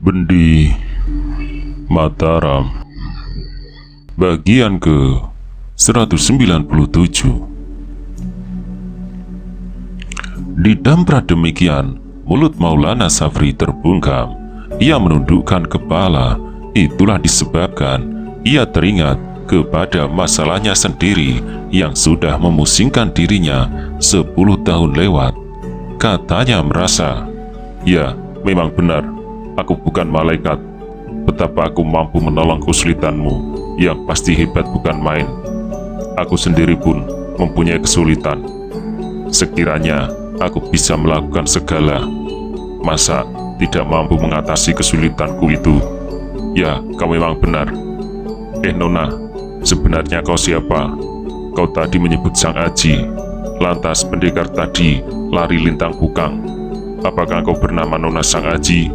Bendi Mataram bagian ke 197. Didamprat demikian, mulut Maulana Safri terbungkam. Ia menundukkan kepala. Itulah disebabkan ia teringat kepada masalahnya sendiri yang sudah memusingkan dirinya 10 tahun lewat. Katanya merasa, ya memang benar, aku bukan malaikat. Betapa aku mampu menolong kesulitanmu yang pasti hebat bukan main. Aku sendiri pun mempunyai kesulitan. Sekiranya aku bisa melakukan segala, masa tidak mampu mengatasi kesulitanku itu? Ya, kau memang benar. Nona, sebenarnya kau siapa? Kau tadi menyebut Sang Aji, lantas pendekar tadi lari lintang bukang. Apakah kau bernama Nona Sang Aji?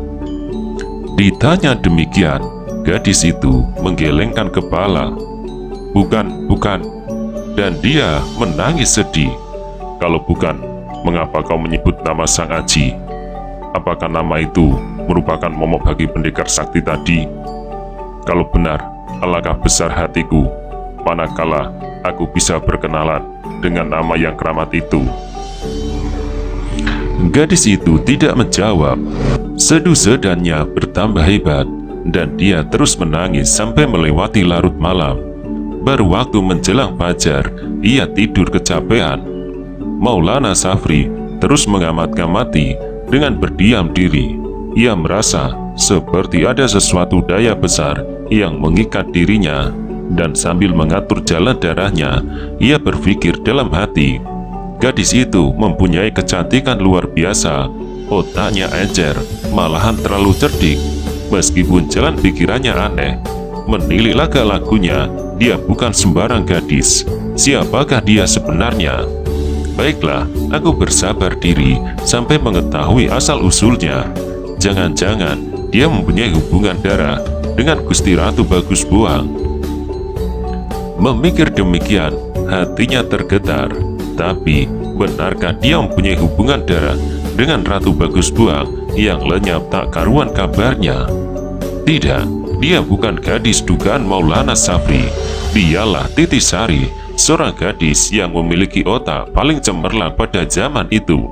Ditanya demikian, gadis itu menggelengkan kepala. Bukan. Dan dia menangis sedih. Kalau bukan, mengapa kau menyebut nama Sang Aji? Apakah nama itu merupakan momok bagi pendekar sakti tadi? Kalau benar, alangkah besar hatiku manakala aku bisa berkenalan dengan nama yang keramat itu. Gadis itu tidak menjawab. Sedu-sedannya bertambah hebat, dan dia terus menangis sampai melewati larut malam. Baru waktu menjelang fajar, ia tidur kecapean. Maulana Safri terus mengamat-ngamati dengan berdiam diri. Ia merasa seperti ada sesuatu daya besar yang mengikat dirinya, dan sambil mengatur jalan darahnya, ia berpikir dalam hati, gadis itu mempunyai kecantikan luar biasa. Otaknya encer, malahan terlalu cerdik. Meskipun jalan pikirannya aneh, menilik laga-lagunya, dia bukan sembarang gadis. Siapakah dia sebenarnya? Baiklah, aku bersabar diri sampai mengetahui asal-usulnya. Jangan-jangan dia mempunyai hubungan darah dengan Gusti Ratu Bagus Buang. Memikir demikian, hatinya tergetar. Tapi, benarkah dia mempunyai hubungan darah dengan Ratu Bagus Buang yang lenyap tak karuan kabarnya? Tidak, dia bukan gadis dugaan Maulana Safri. Dialah Titi Sari, seorang gadis yang memiliki otak paling cemerlang pada zaman itu.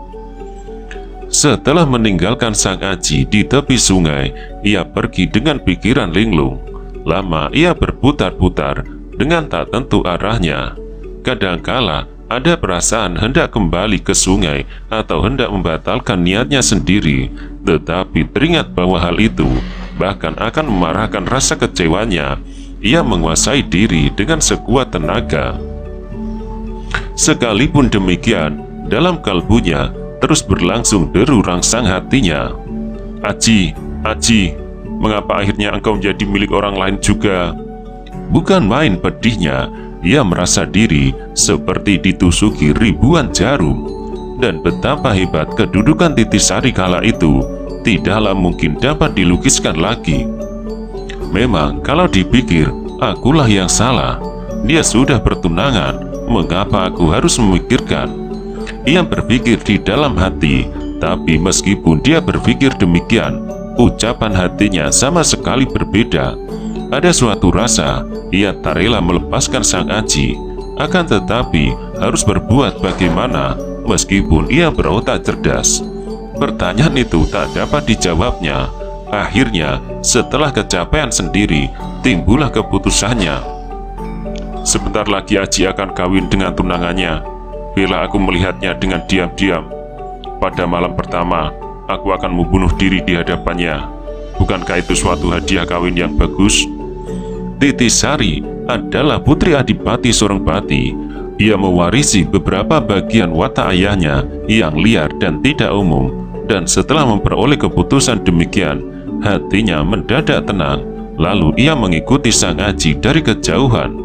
Setelah meninggalkan Sang Aji di tepi sungai, ia pergi dengan pikiran linglung. Lama ia berputar-putar dengan tak tentu arahnya. Kadangkala ada perasaan hendak kembali ke sungai atau hendak membatalkan niatnya sendiri, tetapi teringat bahwa hal itu bahkan akan memarahkan rasa kecewanya. Ia menguasai diri dengan sekuat tenaga. Sekalipun demikian, dalam kalbunya terus berlangsung deru rangsang hatinya. Aji, mengapa akhirnya engkau menjadi milik orang lain juga? Bukan main pedihnya. Ia merasa diri seperti ditusuki ribuan jarum. Dan betapa hebat kedudukan Titi Sari kala itu tidaklah mungkin dapat dilukiskan lagi. Memang kalau dipikir, akulah yang salah. Dia sudah bertunangan, mengapa aku harus memikirkan? Ia berpikir di dalam hati. Tapi meskipun dia berpikir demikian, ucapan hatinya sama sekali berbeda. Ada suatu rasa ia tak rela melepaskan Sang Aji. Akan tetapi harus berbuat bagaimana meskipun ia berotak cerdas? Pertanyaan itu tak dapat dijawabnya. Akhirnya setelah kecapean sendiri, timbullah keputusannya. Sebentar lagi Aji akan kawin dengan tunangannya. Bila aku melihatnya dengan diam-diam, pada malam pertama aku akan membunuh diri di hadapannya. Bukankah itu suatu hadiah kawin yang bagus? Titi Sari adalah putri Adipati Surengbati. Ia mewarisi beberapa bagian watak ayahnya yang liar dan tidak umum. Dan setelah memperoleh keputusan demikian, hatinya mendadak tenang. Lalu ia mengikuti Sang Aji dari kejauhan.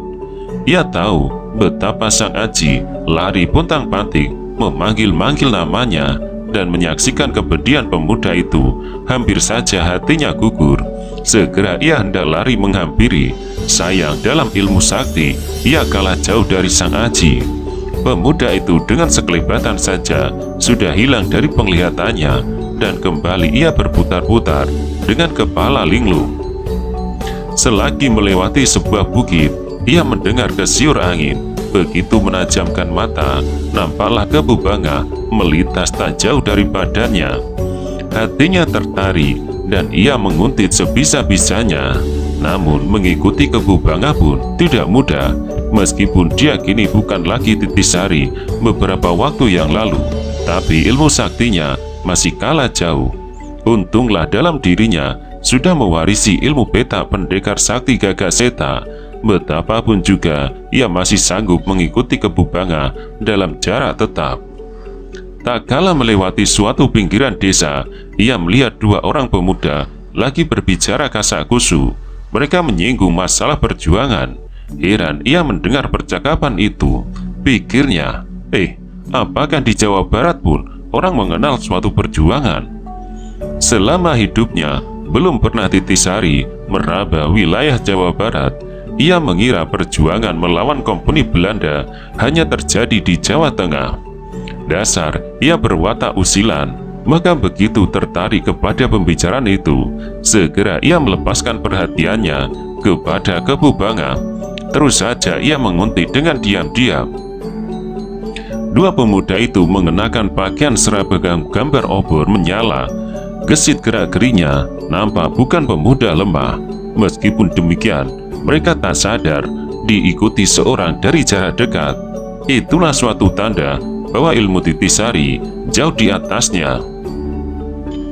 Ia tahu betapa Sang Aji lari pontang-panting memanggil-manggil namanya, dan menyaksikan kepedihan pemuda itu, hampir saja hatinya gugur. Segera ia hendak lari menghampiri. Sayang, dalam ilmu sakti ia kalah jauh dari Sang Aji. Pemuda itu dengan sekelebatan saja sudah hilang dari penglihatannya, dan kembali ia berputar-putar dengan kepala linglung. Selagi melewati sebuah bukit, ia mendengar desiur angin. Begitu menajamkan mata, nampaklah Kebu Banga melintas tak jauh dari badannya. Hatinya tertarik dan ia menguntit sebisa-bisanya. Namun mengikuti Kebu Banga pun tidak mudah, meskipun dia kini bukan lagi Titisari beberapa waktu yang lalu, tapi ilmu saktinya masih kalah jauh. Untunglah dalam dirinya sudah mewarisi ilmu petak pendekar sakti Gagaseta. Betapapun juga ia masih sanggup mengikuti Kebu Banga dalam jarak tetap. Tak kala melewati suatu pinggiran desa, ia melihat dua orang pemuda lagi berbicara kasak-kusuk. Mereka menyinggung masalah perjuangan. Heran ia mendengar percakapan itu. Pikirnya, apakah di Jawa Barat pun orang mengenal suatu perjuangan? Selama hidupnya belum pernah Titisari meraba wilayah Jawa Barat. Ia mengira perjuangan melawan Kompeni Belanda hanya terjadi di Jawa Tengah. Dasar ia berwatak usilan. Maka begitu tertarik kepada pembicaraan itu, segera ia melepaskan perhatiannya kepada Kebu Banga. Terus saja ia menguntit dengan diam-diam. Dua pemuda itu mengenakan pakaian seragam gambar obor menyala. Gesit gerak-gerinya nampak bukan pemuda lemah. Meskipun demikian, mereka tak sadar diikuti seorang dari jarak dekat. Itulah suatu tanda bahwa ilmu Titisari jauh di atasnya.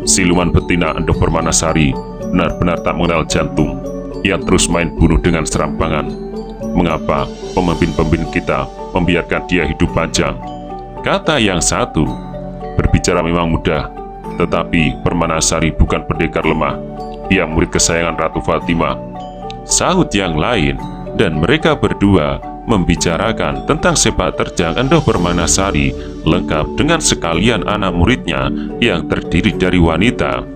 Siluman betina Endok Permanasari benar-benar tak mengenal jantung. Ia terus main bunuh dengan serampangan. Mengapa pemimpin-pemimpin kita membiarkan dia hidup panjang? Kata yang satu. Berbicara memang mudah, tetapi Permanasari bukan pendekar lemah. Ia murid kesayangan Ratu Fatimah, sahut yang lain. Dan mereka berdua membicarakan tentang sepak terjang Endok Permanasari, lengkap dengan sekalian anak muridnya yang terdiri dari wanita.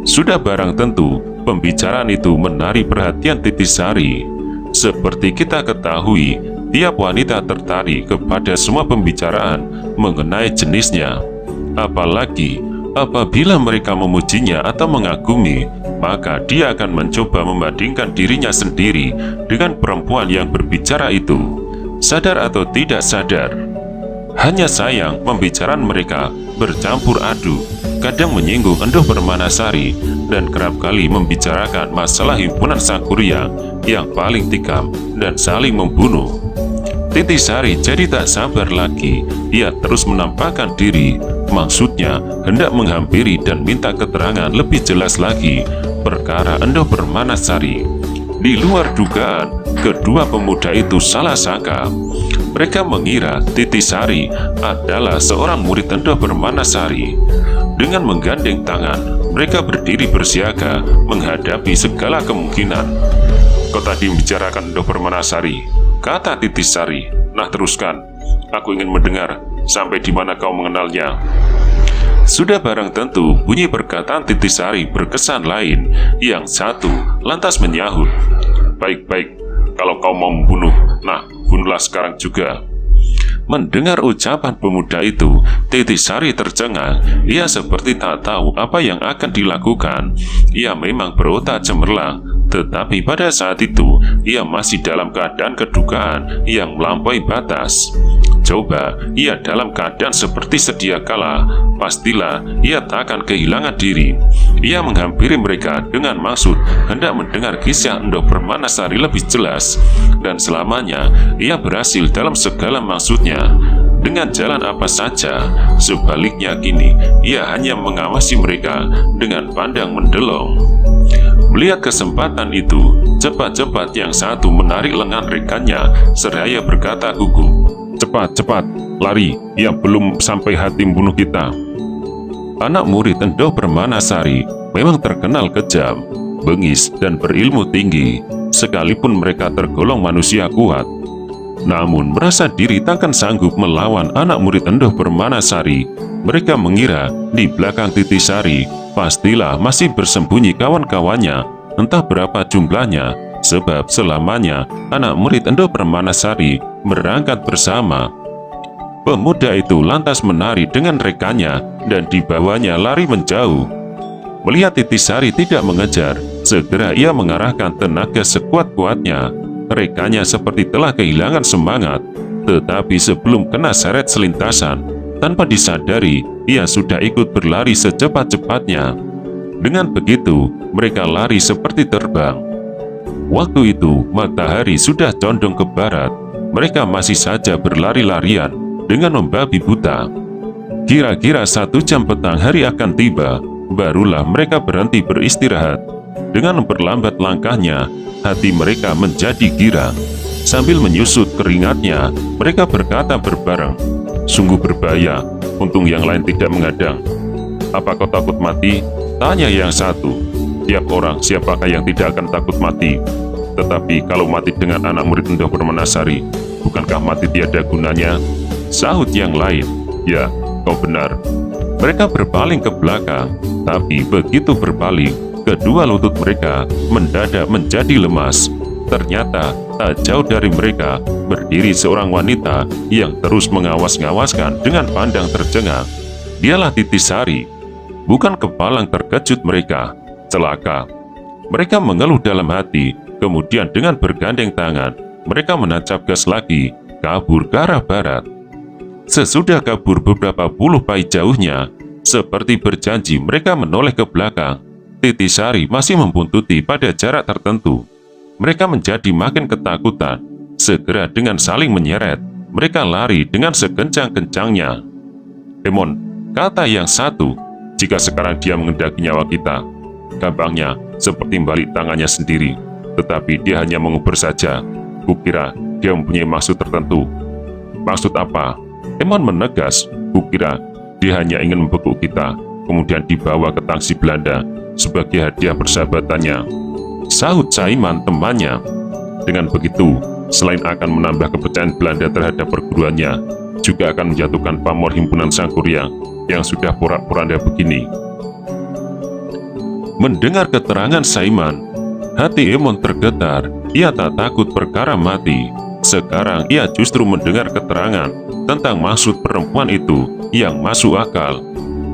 Sudah barang tentu pembicaraan itu menarik perhatian Titisari. Seperti kita ketahui, tiap wanita tertarik kepada semua pembicaraan mengenai jenisnya. Apalagi apabila mereka memujinya atau mengagumi, maka dia akan mencoba membandingkan dirinya sendiri dengan perempuan yang berbicara itu. Sadar atau tidak sadar, hanya sayang pembicaraan mereka bercampur aduk, kadang menyinggung Endok Permanasari dan kerap kali membicarakan masalah himpunan Sangkuriang yang paling tikam dan saling membunuh. Titisari jadi tak sabar lagi. Ia terus menampakkan diri, maksudnya hendak menghampiri dan minta keterangan lebih jelas lagi perkara Endok Permanasari. Di luar dugaan, kedua pemuda itu salah sangka. Mereka mengira Titisari adalah seorang murid Endok Permanasari. Dengan menggandeng tangan, mereka berdiri bersiaga menghadapi segala kemungkinan. "Kau tadi membicarakan Endok Permanasari," kata Titisari. "Nah, teruskan. Aku ingin mendengar sampai di mana kau mengenalnya." Sudah barang tentu bunyi perkataan Titisari berkesan lain. Yang satu lantas menyahut, "Baik-baik, kalau kau mau membunuh, nah bunuhlah sekarang juga." Mendengar ucapan pemuda itu, Titisari tercengang. Ia seperti tak tahu apa yang akan dilakukan. Ia memang berotak cemerlang, tetapi pada saat itu ia masih dalam keadaan kedukaan yang melampaui batas. Coba ia dalam keadaan seperti sedia kala, pastilah ia tak akan kehilangan diri. Ia menghampiri mereka dengan maksud hendak mendengar kisah Endok Permanasari lebih jelas, dan selamanya ia berhasil dalam segala maksudnya. Dengan jalan apa saja, sebaliknya kini ia hanya mengawasi mereka dengan pandang mendelong. Melihat kesempatan itu, cepat-cepat yang satu menarik lengan rekannya seraya berkata gugup, "Cepat, lari, ia belum sampai hati membunuh kita." Anak murid Endok Permanasari memang terkenal kejam, bengis, dan berilmu tinggi, sekalipun mereka tergolong manusia kuat. Namun merasa diri takkan sanggup melawan anak murid Endok Permanasari. Mereka mengira di belakang Titisari pastilah masih bersembunyi kawan-kawannya, entah berapa jumlahnya, sebab selamanya anak murid Endok Permanasari berangkat bersama. Pemuda itu lantas menari dengan rekannya dan dibawanya lari menjauh. Melihat Titisari tidak mengejar, segera ia mengarahkan tenaga sekuat-kuatnya. Rekannya seperti telah kehilangan semangat, tetapi sebelum kena seret selintasan, tanpa disadari, ia sudah ikut berlari secepat-cepatnya. Dengan begitu, mereka lari seperti terbang. Waktu itu, matahari sudah condong ke barat. Mereka masih saja berlari-larian dengan membabi buta. Kira-kira 1 jam petang hari akan tiba, barulah mereka berhenti beristirahat. Dengan memperlambat langkahnya, hati mereka menjadi girang. Sambil menyusut keringatnya, mereka berkata berbareng, "Sungguh berbahaya, untung yang lain tidak menghadang." "Apa kau takut mati?" tanya yang satu. "Tiap orang, siapakah yang tidak akan takut mati? Tetapi kalau mati dengan anak murid Endor Permenasari, bukankah mati tiada gunanya?" Sahut yang lain, "Ya, kau benar." Mereka berpaling ke belakang, tapi begitu berpaling, kedua lutut mereka mendadak menjadi lemas. Ternyata tak jauh dari mereka berdiri seorang wanita yang terus mengawas-ngawaskan dengan pandang tercengang. Dialah Titisari. Bukan kepalang terkejut mereka. Celaka. Mereka mengeluh dalam hati, kemudian dengan bergandeng tangan, mereka menancap gas lagi, kabur ke arah barat. Sesudah kabur beberapa puluh pai jauhnya, seperti berjanji mereka menoleh ke belakang. Titisari masih membuntuti pada jarak tertentu. Mereka menjadi makin ketakutan. Segera dengan saling menyeret, mereka lari dengan sekencang-kencangnya. "Emon," kata yang satu, "jika sekarang dia mengendaki nyawa kita, gampangnya seperti membalik tangannya sendiri. Tetapi dia hanya mengubur saja. Kukira dia mempunyai maksud tertentu." "Maksud apa?" Emon menegas. "Kukira dia hanya ingin membekuk kita, kemudian dibawa ke Tangsi Belanda sebagai hadiah persahabatannya," sahut Saiman temannya. "Dengan begitu, selain akan menambah kepercayaan Belanda terhadap perguruannya, juga akan menjatuhkan pamor himpunan Sangkuriang yang sudah porak-poranda begini." Mendengar keterangan Saiman, hati Emon tergetar. Ia tak takut perkara mati. Sekarang ia justru mendengar keterangan tentang maksud perempuan itu yang masuk akal.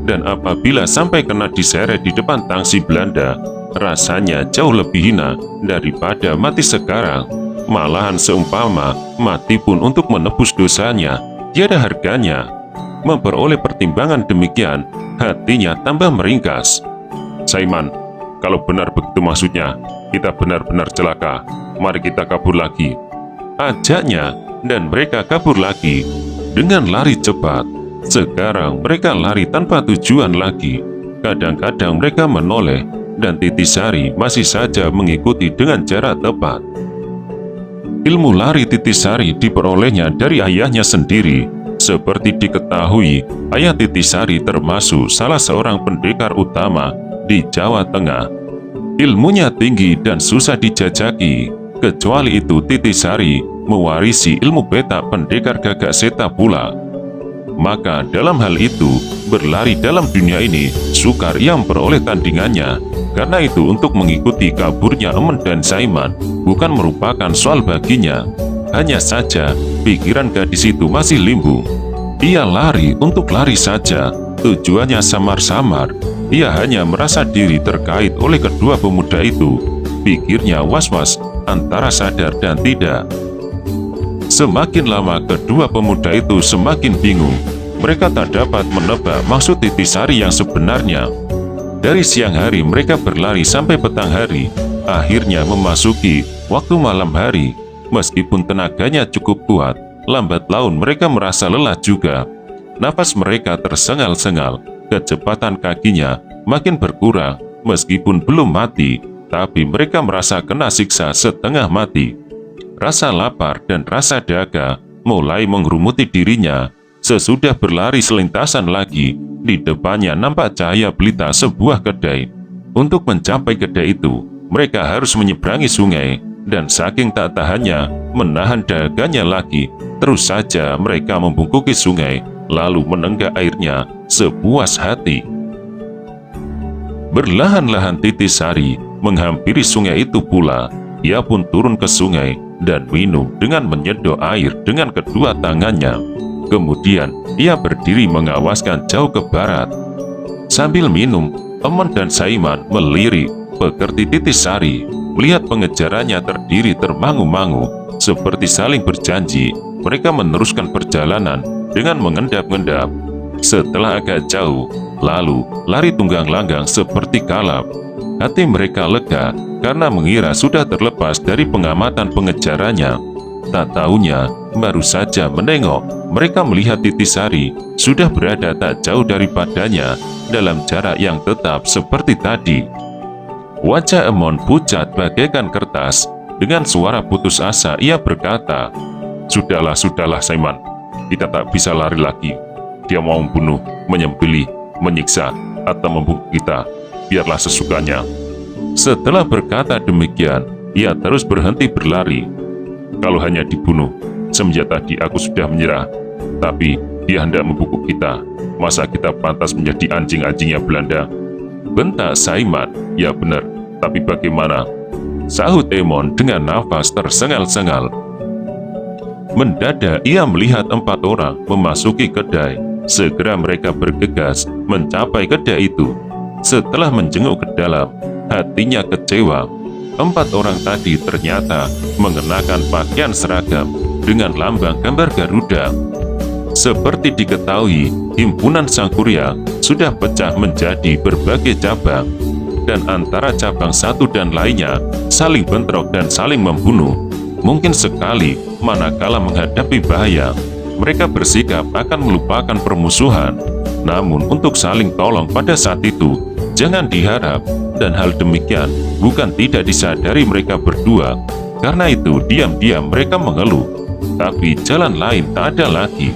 Dan apabila sampai kena diseret di depan Tangsi Belanda, rasanya jauh lebih hina daripada mati sekarang. Malahan seumpama mati pun untuk menebus dosanya, tiada harganya. Memperoleh pertimbangan demikian, hatinya tambah meringkas. "Saiman, kalau benar begitu maksudnya, kita benar-benar celaka. Mari kita kabur lagi," ajaknya, dan mereka kabur lagi dengan lari cepat. Sekarang mereka lari tanpa tujuan lagi. Kadang-kadang mereka menoleh, dan Titisari masih saja mengikuti dengan jarak tepat. Ilmu lari Titisari diperolehnya dari ayahnya sendiri. Seperti diketahui, ayah Titisari termasuk salah seorang pendekar utama di Jawa Tengah. Ilmunya tinggi dan susah dijajaki. Kecuali itu, Titisari mewarisi ilmu petak pendekar Gagak Seta pula. Maka dalam hal itu, berlari dalam dunia ini sukar yang memperoleh tandingannya. Karena itu, untuk mengikuti kaburnya Emon dan Saiman bukan merupakan soal baginya. Hanya saja pikiran gadis itu masih limbo. Ia lari untuk lari saja, tujuannya samar-samar. Ia hanya merasa diri terkait oleh kedua pemuda itu. Pikirnya was-was antara sadar dan tidak. Semakin lama kedua pemuda itu semakin bingung. Mereka tak dapat menebak maksud Titisari yang sebenarnya. Dari siang hari mereka berlari sampai petang hari. Akhirnya memasuki waktu malam hari. Meskipun tenaganya cukup kuat, lambat laun mereka merasa lelah juga. Napas mereka tersengal-sengal. Kecepatan kakinya makin berkurang. Meskipun belum mati, tapi mereka merasa kena siksa setengah mati. Rasa lapar dan rasa dahaga mulai mengerumuti dirinya. Sesudah berlari selintasan lagi, di depannya nampak cahaya pelita sebuah kedai. Untuk mencapai kedai itu, mereka harus menyeberangi sungai, dan saking tak tahannya, menahan dahaganya lagi. Terus saja mereka membungkuki sungai, lalu menenggak airnya sepuas hati. Berlahan-lahan Titisari menghampiri sungai itu pula. Ia pun turun ke sungai dan minum dengan menyedot air dengan kedua tangannya. Kemudian ia berdiri mengawaskan jauh ke barat. Sambil minum, Emon dan Saiman melirik pekerti Titisari. Melihat pengejarannya terdiri termangu-mangu, seperti saling berjanji, mereka meneruskan perjalanan dengan mengendap-endap. Setelah agak jauh, lalu lari tunggang langgang seperti kalap. Hati mereka lega karena mengira sudah terlepas dari pengamatan pengejarannya. Tak tahunya, baru saja menengok, mereka melihat Titisari sudah berada tak jauh daripadanya dalam jarak yang tetap seperti tadi. Wajah Emon pucat bagaikan kertas. Dengan suara putus asa ia berkata, Sudahlah Saiman, kita tak bisa lari lagi. Dia mau membunuh, menyembelih, menyiksa, atau membunuh kita. Biarlah sesukanya." Setelah berkata demikian, ia terus berhenti berlari. "Kalau hanya dibunuh, semenjak tadi aku sudah menyerah. Tapi dia hendak membungkuk kita. Masa kita pantas menjadi anjing-anjingnya Belanda?" Bentak Saiman. "Ya benar, tapi bagaimana?" sahut Emon dengan nafas tersengal-sengal. Mendadak ia melihat 4 orang memasuki kedai. Segera mereka bergegas mencapai kedai itu. Setelah menjenguk ke dalam, hatinya kecewa. 4 orang tadi ternyata mengenakan pakaian seragam dengan lambang gambar Garuda. Seperti diketahui, Himpunan Sangkuriang sudah pecah menjadi berbagai cabang, dan antara cabang satu dan lainnya saling bentrok dan saling membunuh. Mungkin sekali manakala menghadapi bahaya, mereka bersikap akan melupakan permusuhan. Namun untuk saling tolong pada saat itu, jangan diharap, dan hal demikian bukan tidak disadari mereka berdua. Karena itu diam-diam mereka mengeluh, tapi jalan lain tak ada lagi.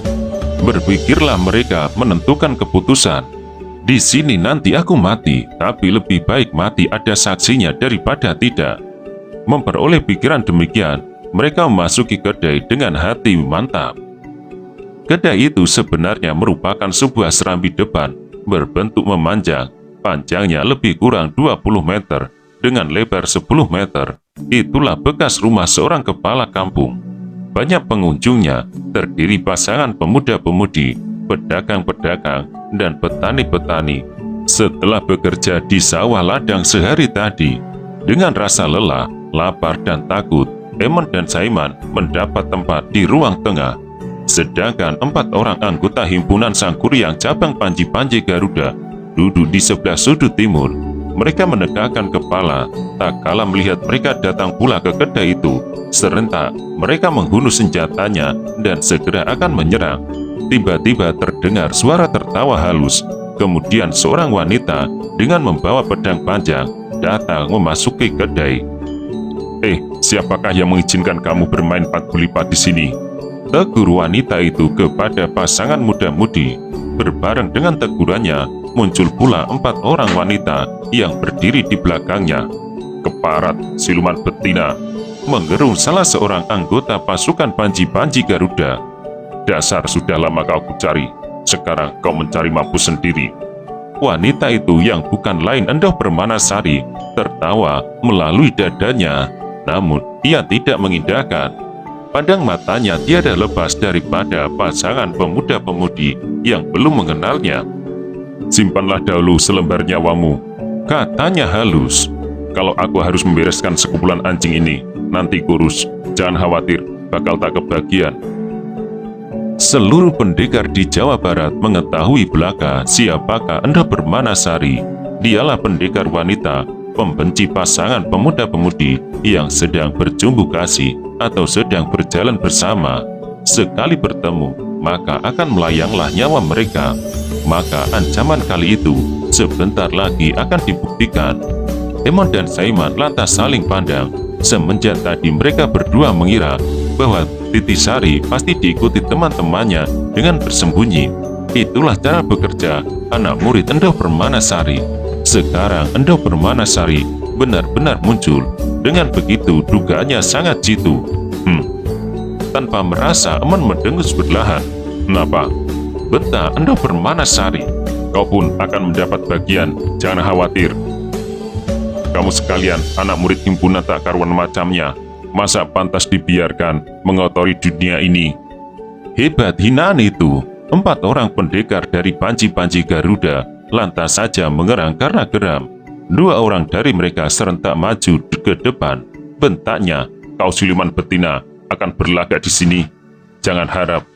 Berpikirlah mereka menentukan keputusan. Di sini nanti aku mati, tapi lebih baik mati ada saksinya daripada tidak. Memperoleh pikiran demikian, mereka memasuki kedai dengan hati mantap. Kedai itu sebenarnya merupakan sebuah serambi depan berbentuk memanjang, panjangnya lebih kurang 20 meter dengan lebar 10 meter. Itulah bekas rumah seorang kepala kampung. Banyak pengunjungnya terdiri pasangan pemuda-pemudi, pedagang-pedagang, dan petani-petani. Setelah bekerja di sawah ladang sehari tadi, dengan rasa lelah, lapar, dan takut, Emon dan Saiman mendapat tempat di ruang tengah. Sedangkan 4 orang anggota Himpunan Sangkuriang cabang Panji-Panji Garuda duduk di sebelah sudut timur. Mereka menegakkan kepala, tak kala melihat mereka datang pula ke kedai itu. Serentak, mereka menghunus senjatanya dan segera akan menyerang. Tiba-tiba terdengar suara tertawa halus. Kemudian seorang wanita dengan membawa pedang panjang datang memasuki kedai. Siapakah yang mengizinkan kamu bermain pat gulipat di sini?" tegur wanita itu kepada pasangan muda-mudi. Berbareng dengan tegurannya, muncul pula 4 orang wanita yang berdiri di belakangnya. "Keparat, siluman betina!" menggerung salah seorang anggota pasukan Panji-Panji Garuda. "Dasar sudah lama kau kucari, sekarang kau mencari mampus sendiri." Wanita itu yang bukan lain Endoh Permanasari tertawa melalui dadanya, namun ia tidak mengindahkan. Pandang matanya tiada lepas daripada pasangan pemuda-pemudi yang belum mengenalnya. "Simpanlah dahulu selembar nyawamu," katanya halus. "Kalau aku harus membereskan sekumpulan anjing ini, nanti kurus. Jangan khawatir, bakal tak kebagian." Seluruh pendekar di Jawa Barat mengetahui belaka siapakah Endoh Permanasari. Dialah pendekar wanita, pembenci pasangan pemuda-pemudi yang sedang berjumbu kasih atau sedang berjalan bersama. Sekali bertemu, maka akan melayanglah nyawa mereka. Maka ancaman kali itu sebentar lagi akan dibuktikan. Emon dan Saiman lantas saling pandang. Semenjak tadi mereka berdua mengira bahwa Titisari pasti diikuti teman-temannya dengan bersembunyi. Itulah cara bekerja anak murid Endoh Permanasari. Sekarang Endoh Permanasari benar-benar muncul. Dengan begitu dugaannya sangat jitu. Tanpa merasa, Emon mendengus perlahan. "Kenapa?" bentak Endoh Permanasari. "Kau pun akan mendapat bagian, jangan khawatir. Kamu sekalian anak murid himpunan tak karuan macamnya. Masa pantas dibiarkan mengotori dunia ini?" hebat hinaan itu, 4 orang pendekar dari panci-panci Garuda lantas saja mengerang karena geram. 2 orang dari mereka serentak maju ke depan. Bentaknya, "Kau siluman betina akan berlagak di sini. Jangan harap."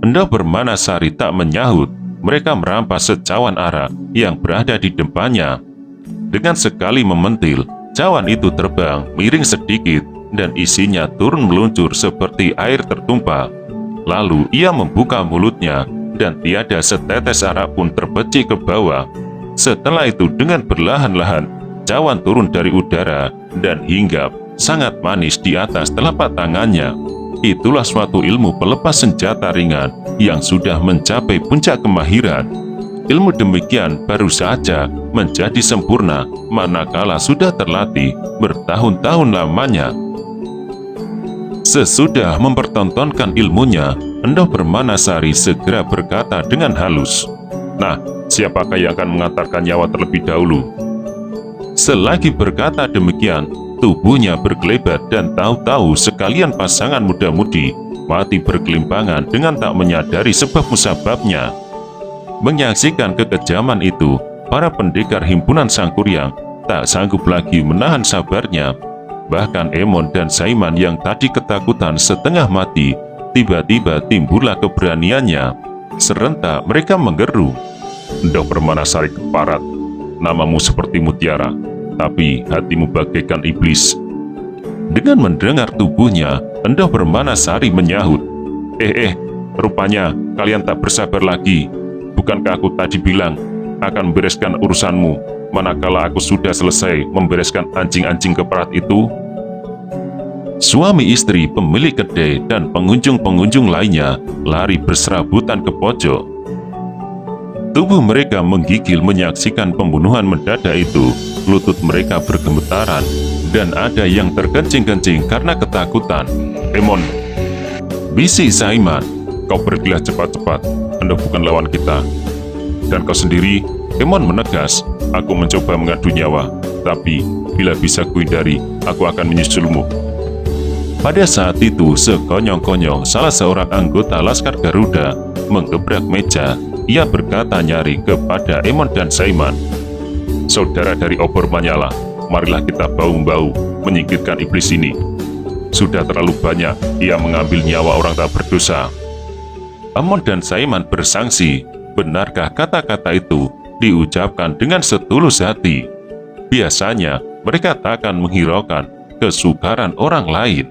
Endau Permanasari tak menyahut. Mereka merampas secawan arak yang berada di depannya. Dengan sekali mementil, cawan itu terbang miring sedikit dan isinya turun meluncur seperti air tertumpah. Lalu ia membuka mulutnya dan tiada setetes arak pun terpecik ke bawah. Setelah itu dengan perlahan-lahan, cawan turun dari udara dan hinggap sangat manis di atas telapak tangannya. Itulah suatu ilmu pelepas senjata ringan yang sudah mencapai puncak kemahiran. Ilmu demikian baru saja menjadi sempurna manakala sudah terlatih bertahun-tahun lamanya. Sesudah mempertontonkan ilmunya, Endau Permanasari segera berkata dengan halus, "Nah, siapakah yang akan mengantarkan nyawa terlebih dahulu?" Selagi berkata demikian, tubuhnya berkelebat dan tahu-tahu sekalian pasangan muda-mudi mati bergelimpangan dengan tak menyadari sebab musababnya. Menyaksikan kekejaman itu, para pendekar himpunan Sangkuriang tak sanggup lagi menahan sabarnya. Bahkan Emon dan Saiman yang tadi ketakutan setengah mati, tiba-tiba timbullah keberaniannya. Serentak mereka menggeru, "Endau Permanasari keparat, namamu seperti mutiara, tapi hatimu bagaikan iblis." Dengan mendengar tubuhnya, Endau Permanasari menyahut, Rupanya kalian tak bersabar lagi. Bukankah aku tadi bilang akan membereskan urusanmu, manakala aku sudah selesai membereskan anjing-anjing keparat itu?" Suami istri, pemilik kedai, dan pengunjung-pengunjung lainnya lari berserabutan ke pojok. Tubuh mereka menggigil menyaksikan pembunuhan mendadak itu. Lutut mereka bergemetaran, dan ada yang terkencing-kencing karena ketakutan. "Emon," bisik Saiman, "kau pergilah cepat-cepat. Anda bukan lawan kita." "Dan kau sendiri?" Emon menegas, "Aku mencoba mengadu nyawa, tapi bila bisa kuhindari, aku akan menyusulmu." Pada saat itu, sekonyong-konyong salah seorang anggota Laskar Garuda menggebrak meja. Ia berkata nyaring kepada Emon dan Saiman, "Saudara dari Obor Manyala, marilah kita bahu-membahu menyingkirkan iblis ini. Sudah terlalu banyak ia mengambil nyawa orang tak berdosa." Emon dan Saiman bersangsi, benarkah kata-kata itu diucapkan dengan setulus hati? Biasanya mereka tak akan menghiraukan kesukaran orang lain.